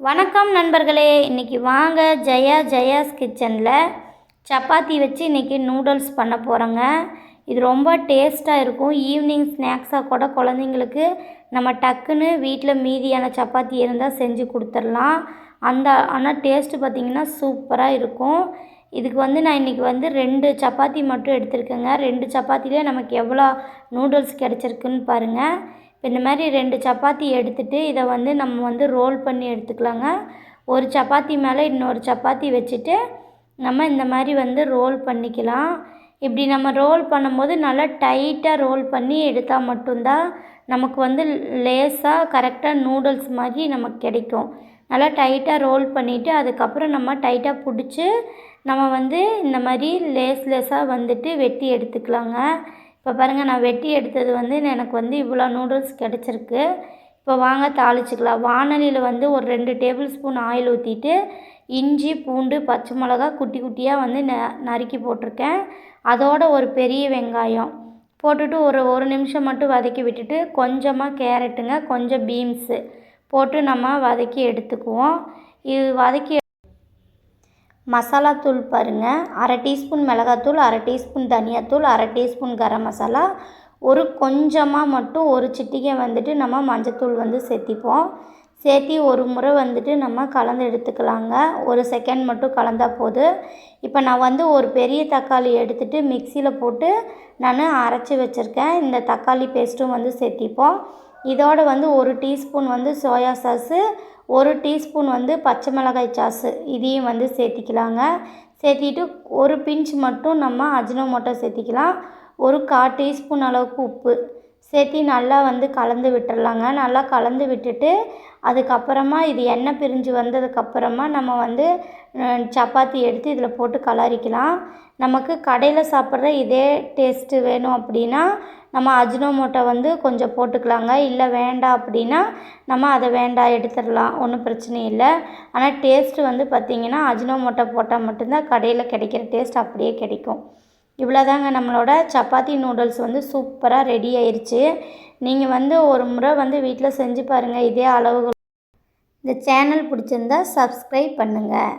வணக்கம் நண்பர்களே, இன்றைக்கி வாங்க ஜெயாஸ் கிச்சனில் சப்பாத்தி வச்சு இன்றைக்கி நூடுல்ஸ் பண்ண போகிறோங்க. இது ரொம்ப டேஸ்ட்டாக இருக்கும். ஈவினிங் ஸ்நாக்ஸாக கூட குழந்தைங்களுக்கு நம்ம டக்குன்னு வீட்டில் மீதியான சப்பாத்தி இருந்தால் செஞ்சு கொடுத்துடலாம். ஆனால் டேஸ்ட்டு பார்த்திங்கன்னா சூப்பராக இருக்கும். இதுக்கு நான் இன்றைக்கி 2 சப்பாத்தி மட்டும் எடுத்துருக்கேங்க. 2 சப்பாத்திலே நமக்கு எவ்வளோ நூடுல்ஸ் கிடச்சிருக்குன்னு பாருங்கள். இப்போ இந்த மாதிரி 2 சப்பாத்தி எடுத்துகிட்டு இதை நம்ம ரோல் பண்ணி எடுத்துக்கலாங்க. ஒரு சப்பாத்தி மேலே இன்னொரு சப்பாத்தி வச்சுட்டு நம்ம இந்த மாதிரி ரோல் பண்ணிக்கலாம். இப்படி நம்ம ரோல் பண்ணும்போது நல்லா டைட்டாக ரோல் பண்ணி எடுத்தால் மட்டும்தான் நமக்கு லேஸாக கரெக்டாக நூடுல்ஸ் மாதிரி நமக்கு கிடைக்கும். நல்லா டைட்டாக ரோல் பண்ணிவிட்டு அதுக்கப்புறம் நம்ம டைட்டாக பிடிச்சி நம்ம இந்த மாதிரி லேஸாக வெட்டி எடுத்துக்கலாங்க. இப்போ பாருங்கள், நான் வெட்டி எடுத்தது எனக்கு இவ்வளோ நூடுல்ஸ் கிடச்சிருக்கு. இப்போ வாங்க தாளிச்சிக்கலாம். வானலியில் ஒரு 2 டேபிள் ஸ்பூன் ஆயில் ஊற்றிட்டு இஞ்சி, பூண்டு, பச்சை மிளகா குட்டி குட்டியாக நறுக்கி போட்டிருக்கேன். அதோட ஒரு பெரிய வெங்காயம் போட்டுட்டு ஒரு நிமிஷம் மட்டும் வதக்கி விட்டுட்டு கொஞ்சமாக கேரட்டுங்க, கொஞ்சம் பீன்ஸு போட்டு நம்ம வதக்கி எடுத்துக்குவோம். இது வதக்கி மசாலா தூள் பாருங்கள், 1/2 டீஸ்பூன் மிளகாத்தூள், 1/2 டீஸ்பூன் தனியாத்தூள், 1/2 டீஸ்பூன் கரம் மசாலா, கொஞ்சமாக மட்டும் ஒரு சிட்டிகை நம்ம மஞ்சத்தூள் சேர்த்திப்போம். சேர்த்தி ஒரு முறை நம்ம கலந்து எடுத்துக்கலாங்க. 1 செகண்ட் மட்டும் கலந்தால் போதும். இப்போ நான் ஒரு பெரிய தக்காளி எடுத்துகிட்டு மிக்சியில் போட்டு நான் அரைச்சி வச்சுருக்கேன். இந்த தக்காளி பேஸ்ட்டும் சேர்த்திப்போம். இதோட 1 டீஸ்பூன் சோயா சாஸு, 1 டீஸ்பூன் பச்சை மிளகாய் சாஸு இதையும் சேர்த்திக்கலாங்க. சேர்த்திட்டு ஒரு பிஞ்ச் மட்டும் நம்ம அஜினோமோட்டோ சேர்த்திக்கலாம். 1/4 டீஸ்பூன் அளவுக்கு உப்பு சேர்த்தி நல்லா கலந்து விட்டுறலாங்க. நல்லா கலந்து விட்டுட்டு அதுக்கப்புறமா இது எண்ணெய் பிரிஞ்சு வந்ததுக்கப்புறமா நம்ம சப்பாத்தி எடுத்து இதில் போட்டு கலரிக்கலாம். நமக்கு கடையில் சாப்பிட்ற இதே டேஸ்ட்டு வேணும் அப்படின்னா நம்ம அஜினோமோட்டோ கொஞ்சம் போட்டுக்கலாங்க. இல்லை வேண்டாம் அப்படின்னா நம்ம அதை வேண்டாம் எடுத்துடலாம், ஒன்றும் பிரச்சனை இல்லை. ஆனால் டேஸ்ட்டு பார்த்திங்கன்னா அஜினோமோட்டோ போட்டால் மட்டும்தான் கடையில் கிடைக்கிற டேஸ்ட் அப்படியே கிடைக்கும். இவ்வளோதாங்க, நம்மளோட சப்பாத்தி நூடுல்ஸ் சூப்பராக ரெடி ஆயிடுச்சு. நீங்கள் ஒரு முறை வீட்டில் செஞ்சு பாருங்கள் இதே அளவுகள். இந்த சேனல் பிடிச்சிருந்தா சப்ஸ்கிரைப் பண்ணுங்கள்.